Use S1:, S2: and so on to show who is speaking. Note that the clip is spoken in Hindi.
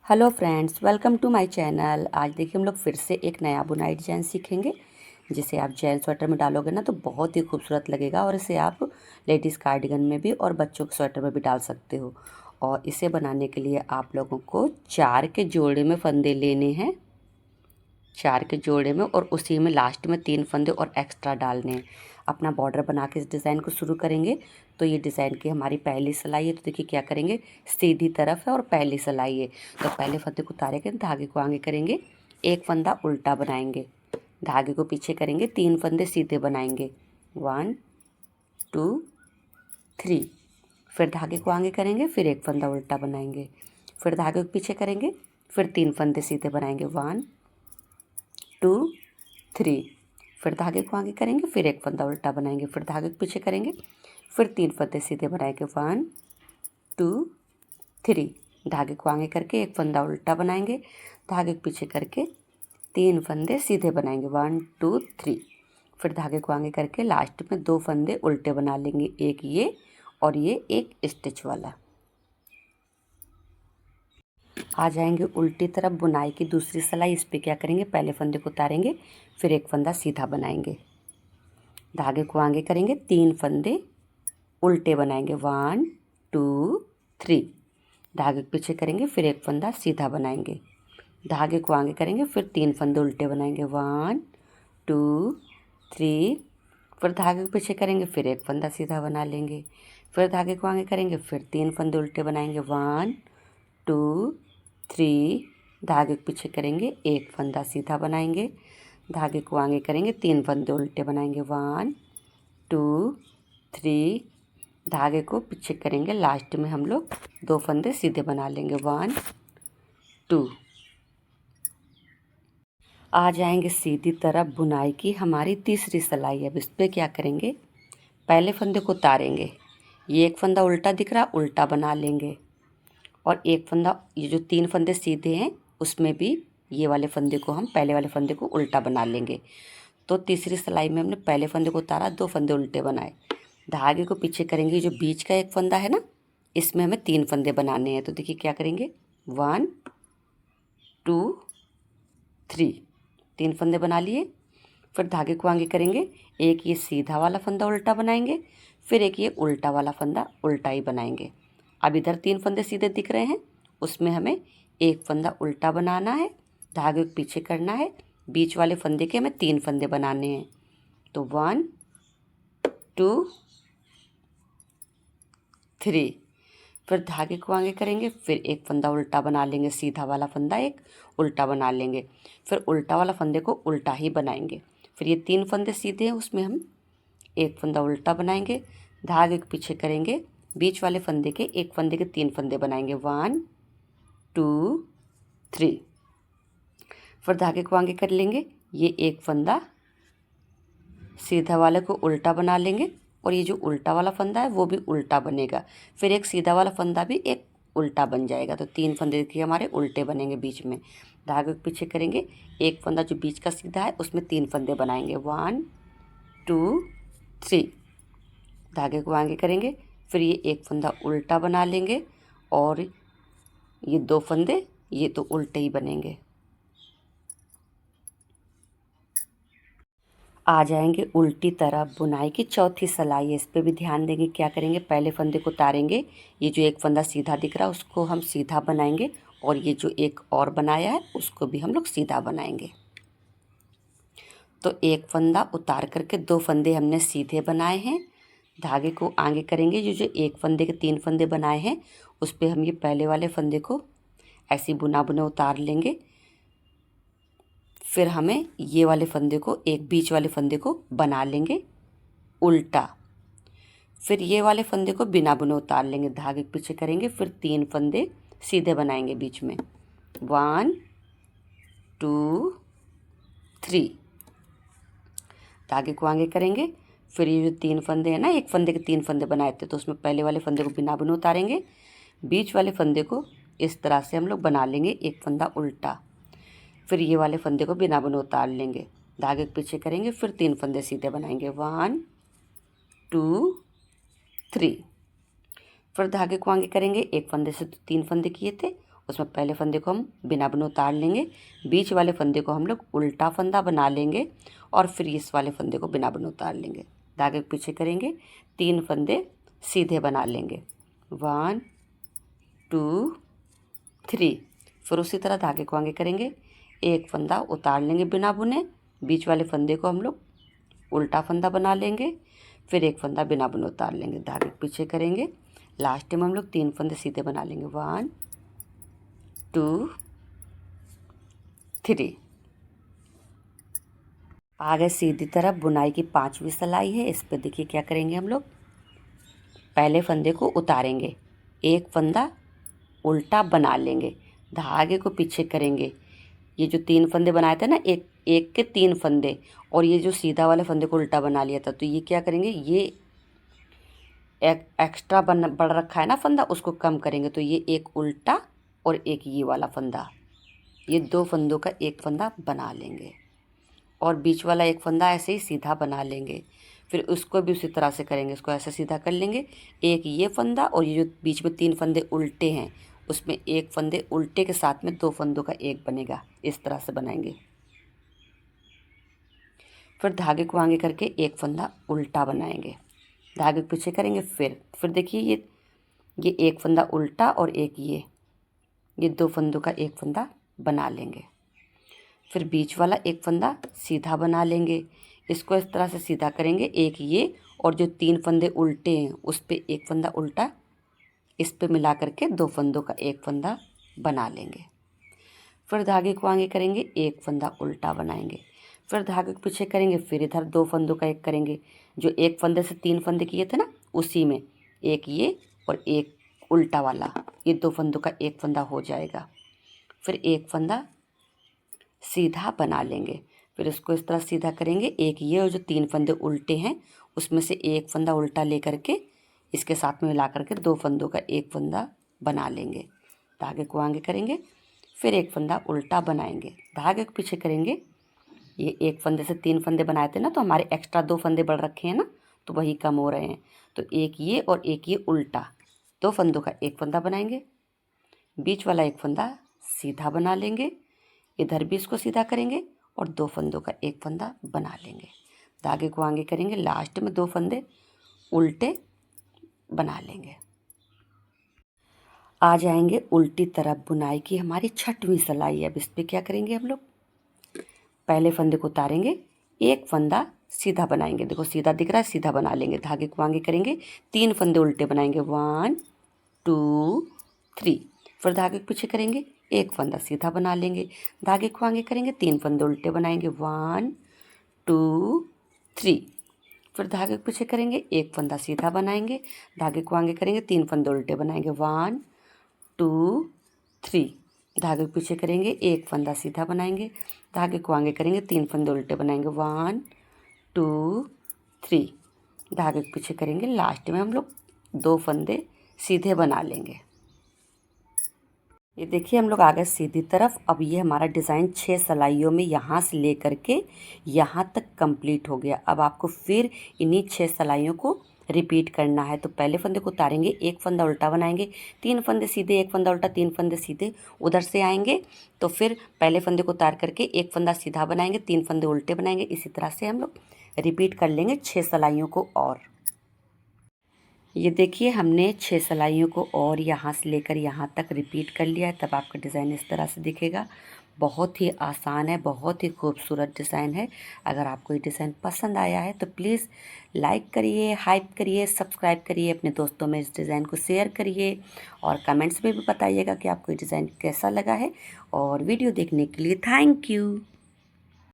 S1: Hello friends, welcome to my channel. आज देखिए हम लोग फिर से एक नया बुनाई डिजाइन सीखेंगे जिसे आप जैन स्वेटर में डालोगे ना तो बहुत ही खूबसूरत लगेगा। और इसे आप लेडीज़ कार्डिगन में भी और बच्चों के स्वेटर में भी डाल सकते हो। और इसे बनाने के लिए आप लोगों को 4 के जोड़े में फंदे लेने हैं, 4 के जोड़े में, और उसी में लास्ट में 3 फंदे और एक्स्ट्रा डालने हैं। अपना बॉर्डर बना के इस डिज़ाइन को शुरू करेंगे। तो ये डिज़ाइन की हमारी पहली सिलाई है। तो देखिए क्या करेंगे, सीधी तरफ है और पहली सिलाई है। तो पहले फंदे को उतारेंगे, धागे को आगे करेंगे, एक फंदा उल्टा बनाएंगे, धागे को पीछे करेंगे, 3 फंदे सीधे बनाएंगे, 1 2 3। फिर धागे को आगे करेंगे, फिर एक फंदा उल्टा बनाएंगे, फिर धागे को पीछे करेंगे, फिर 3 फंदे सीधे बनाएंगे, 1 2 3। फिर धागे को आगे करेंगे, फिर एक फंदा उल्टा बनाएंगे, फिर धागे को पीछे करेंगे, फिर 3 फंदे सीधे बनाएंगे, 1 2 3। धागे को आगे करके एक फंदा उल्टा बनाएंगे, धागे को पीछे करके 3 फंदे सीधे बनाएंगे, 1 2 3। फिर धागे को आगे करके लास्ट में 2 फंदे उल्टे बना लेंगे, एक ये और ये एक स्टिच वाला। आ जाएंगे उल्टी तरफ बुनाई की दूसरी सिलाई। इस पे क्या करेंगे, पहले फंदे को उतारेंगे, फिर एक फंदा सीधा बनाएंगे, धागे को आगे करेंगे, 3 फंदे उल्टे बनाएंगे, 1 2 3। धागे को पीछे करेंगे, फिर एक फंदा सीधा बनाएंगे, धागे को आगे करेंगे, फिर 3 फंदे उल्टे बनाएंगे, 1 2 3। फिर धागे को पीछे करेंगे, फिर एक फंदा सीधा बना लेंगे, फिर धागे को आगे करेंगे, फिर 3 फंदे उल्टे बनाएंगे, 1 2 3। धागे को पीछे करेंगे, एक फंदा सीधा बनाएंगे, धागे को आगे करेंगे, 3 फंदे उल्टे बनाएंगे, 1 2 3। धागे को पीछे करेंगे, लास्ट में हम लोग 2 फंदे सीधे बना लेंगे, 1 2। आ जाएंगे सीधी तरफ बुनाई की हमारी तीसरी सिलाई। अब इस पर क्या करेंगे, पहले फंदे को उतारेंगे, ये एक फंदा उल्टा दिख रहा, उल्टा बना लेंगे, और एक फंदा, ये जो 3 फंदे सीधे हैं उसमें भी ये वाले फंदे को, हम पहले वाले फंदे को उल्टा बना लेंगे। तो तीसरी सिलाई में हमने पहले फंदे को उतारा, 2 फंदे उल्टे बनाए, धागे को पीछे करेंगे, जो बीच का एक फंदा है ना, इसमें हमें 3 फंदे बनाने हैं। तो देखिए क्या करेंगे, 1 2 3, 3 फंदे बना लिए। फिर धागे को आगे करेंगे, एक ये सीधा वाला फंदा उल्टा बनाएंगे, फिर एक ये उल्टा वाला फंदा उल्टा ही बनाएंगे। अब इधर 3 फंदे सीधे दिख रहे हैं, उसमें हमें एक फंदा उल्टा बनाना है, धागे को पीछे करना है, बीच वाले फंदे के हमें 3 फंदे बनाने हैं। तो 1 2 3। फिर धागे को आगे करेंगे, फिर एक फंदा उल्टा बना लेंगे, सीधा वाला फंदा एक उल्टा बना लेंगे, फिर उल्टा वाला फंदे को उल्टा ही बनाएंगे। फिर ये 3 फंदे सीधे हैं, उसमें हम एक फंदा उल्टा बनाएंगे, धागे को पीछे करेंगे, बीच वाले फंदे के एक फंदे के 3 फंदे बनाएंगे, 1 2 3। फिर धागे को आगे कर लेंगे, ये एक फंदा सीधा वाले को उल्टा बना लेंगे, और ये जो उल्टा वाला फंदा है वो भी उल्टा बनेगा, फिर एक सीधा वाला फंदा भी एक उल्टा बन जाएगा। तो 3 फंदे देखिए हमारे उल्टे बनेंगे बीच में। धागे को पीछे करेंगे, एक फंदा जो बीच का सीधा है उसमें 3 फंदे बनाएंगे, 1 2 3। धागे को आगे करेंगे, फिर ये एक फंदा उल्टा बना लेंगे, और ये 2 फंदे ये तो उल्टे ही बनेंगे। आ जाएंगे उल्टी तरफ बुनाई की चौथी सिलाई है। इस पे भी ध्यान देंगे, क्या करेंगे, पहले फंदे को उतारेंगे, ये जो एक फंदा सीधा दिख रहा है उसको हम सीधा बनाएंगे, और ये जो एक और बनाया है उसको भी हम लोग सीधा बनाएंगे। तो एक फंदा उतार करके 2 फंदे हमने सीधे बनाए हैं, धागे को आगे करेंगे, ये जो एक फंदे के 3 फंदे बनाए हैं उस पर हम ये पहले वाले फंदे को ऐसे बुना बुना उतार लेंगे। फिर हमें ये वाले फंदे को, एक बीच वाले फंदे को बना लेंगे उल्टा, फिर ये वाले फंदे को बिना बुने उतार लेंगे, धागे के पीछे करेंगे, फिर 3 फंदे सीधे बनाएंगे बीच में, 1 2 3। धागे को आगे करेंगे, फिर ये जो 3 फंदे हैं ना, एक फंदे के 3 फंदे बनाए थे, तो उसमें पहले वाले फंदे को बिना बुने उतारेंगे, बीच वाले फंदे को इस तरह से हम लोग बना लेंगे एक फंदा उल्टा, फिर ये वाले फंदे को बिना बुने उतार लेंगे, धागे के पीछे करेंगे, फिर 3 फंदे सीधे बनाएंगे, 1 2 3। फिर धागे को आगे करेंगे, एक फंदे से 3 फंदे किए थे उसमें पहले फंदे को हम बिना बुने उतार लेंगे, बीच वाले फंदे को हम लोग उल्टा फंदा बना लेंगे और फिर इस वाले फंदे को बिना बुने उतार लेंगे। धागे को पीछे करेंगे, 3 फंदे सीधे बना लेंगे, 1 2 3। फिर उसी तरह धागे को आगे करेंगे, एक फंदा उतार लेंगे बिना बुने, बीच वाले फंदे को हम लोग उल्टा फंदा बना लेंगे, फिर एक फंदा बिना बुने उतार लेंगे, धागे पीछे करेंगे, लास्ट में हम लोग 3 फंदे सीधे बना लेंगे, 1 2 3। आगे सीधी तरफ बुनाई की 5वीं सिलाई है। इस पे देखिए क्या करेंगे हम लोग, पहले फंदे को उतारेंगे, एक फंदा उल्टा बना लेंगे, धागे को पीछे करेंगे, ये जो 3 फंदे बनाए थे ना, एक एक के 3 फंदे, और ये जो सीधा वाले फंदे को उल्टा बना लिया था, तो ये क्या करेंगे, ये एक एक्स्ट्रा बढ़ रखा है ना फंदा, उसको कम करेंगे, तो ये एक उल्टा और एक ये वाला फंदा, ये 2 फंदों का एक फंदा बना लेंगे और बीच वाला एक फंदा ऐसे ही सीधा बना लेंगे। फिर उसको भी उसी तरह से करेंगे, इसको ऐसे सीधा कर लेंगे, एक ये फंदा और ये जो बीच में 3 फंदे उल्टे हैं, उसमें एक फंदे उल्टे के साथ में 2 फंदों का एक बनेगा, इस तरह से बनाएंगे। फिर धागे को आगे करके एक फंदा उल्टा बनाएंगे, धागे को पीछे करेंगे, फिर देखिए ये एक फंदा उल्टा और एक ये 2 फंदों का एक फंदा बना लेंगे। फिर बीच वाला एक फंदा सीधा बना लेंगे, इसको इस तरह से सीधा करेंगे, एक ये और जो 3 फंदे उल्टे हैं उस पे एक फंदा उल्टा, इस पे मिला करके 2 फंदों का एक फंदा बना लेंगे। फिर धागे को आगे करेंगे, एक फंदा उल्टा बनाएंगे, फिर धागे को पीछे करेंगे, फिर इधर 2 फंदों का एक करेंगे, जो एक फंदे से 3 फंदे किए थे ना, उसी में एक ये और एक उल्टा वाला, ये 2 फंदों का एक फंदा हो जाएगा। फिर एक फंदा सीधा बना लेंगे, फिर इसको इस तरह सीधा करेंगे, एक ये और जो 3 फंदे उल्टे हैं उसमें से एक फंदा उल्टा ले करके इसके साथ में मिला करके 2 फंदों का एक फंदा बना लेंगे, धागे को आगे करेंगे, फिर एक फंदा उल्टा बनाएंगे, धागे को पीछे करेंगे, ये एक फंदे से 3 फंदे बनाए थे ना, तो हमारे एक्स्ट्रा 2 फंदे बढ़ रखे हैं ना, तो वही कम हो रहे हैं, तो एक ये और एक ये उल्टा, 2 फंदों का एक फंदा बनाएंगे, बीच वाला एक फंदा सीधा बना लेंगे, इधर भी इसको सीधा करेंगे और 2 फंदों का एक फंदा बना लेंगे, धागे को आगे करेंगे, लास्ट में 2 फंदे उल्टे बना लेंगे। आ जाएंगे उल्टी तरफ बुनाई की हमारी 6वीं सिलाई। अब इस पे क्या करेंगे हम लोग, पहले फंदे को उतारेंगे, एक फंदा सीधा बनाएंगे, देखो सीधा दिख रहा है, सीधा बना लेंगे, धागे को आगे करेंगे, 3 फंदे उल्टे बनाएंगे, 1 2 3। फिर धागे को पीछे करेंगे, एक फंदा सीधा बना लेंगे, धागे को आगे करेंगे, 3 फंदे उल्टे बनाएंगे, 1 2 3। फिर धागे को पीछे करेंगे, एक फंदा सीधा बनाएंगे, धागे को आगे करेंगे, 3 फंदे उल्टे बनाएंगे, 1 2 3। धागे को पीछे करेंगे, एक फंदा सीधा बनाएंगे, धागे को आगे करेंगे, 3 फंदे उल्टे बनाएंगे, 1 2 3। धागे को पीछे करेंगे, लास्ट में हम लोग 2 फंदे सीधे बना लेंगे। ये देखिए हम लोग आ गए सीधी तरफ। अब ये हमारा डिज़ाइन 6 सिलाइयों में यहाँ से लेकर के यहाँ तक कंप्लीट हो गया। अब आपको फिर इन्हीं 6 सिलाइयों को रिपीट करना है। तो पहले फंदे को उतारेंगे, एक फंदा उल्टा बनाएंगे, 3 फंदे सीधे, एक फंदा उल्टा, 3 फंदे सीधे, उधर से आएंगे तो फिर पहले फंदे को उतार करके एक फंदा सीधा बनाएंगे, 3 फंदे उल्टे बनाएंगे। इसी तरह से हम लोग रिपीट कर लेंगे 6 सिलाइयों को। और ये देखिए हमने 6 सिलाइयों को और यहाँ से लेकर यहाँ तक रिपीट कर लिया है। तब आपका डिज़ाइन इस तरह से दिखेगा। बहुत ही आसान है, बहुत ही खूबसूरत डिज़ाइन है। अगर आपको ये डिज़ाइन पसंद आया है तो प्लीज़ लाइक करिए, हाइप करिए, सब्सक्राइब करिए, अपने दोस्तों में इस डिज़ाइन को शेयर करिए और कमेंट्स में भी बताइएगा कि आपको ये डिज़ाइन कैसा लगा है। और वीडियो देखने के लिए थैंक यू।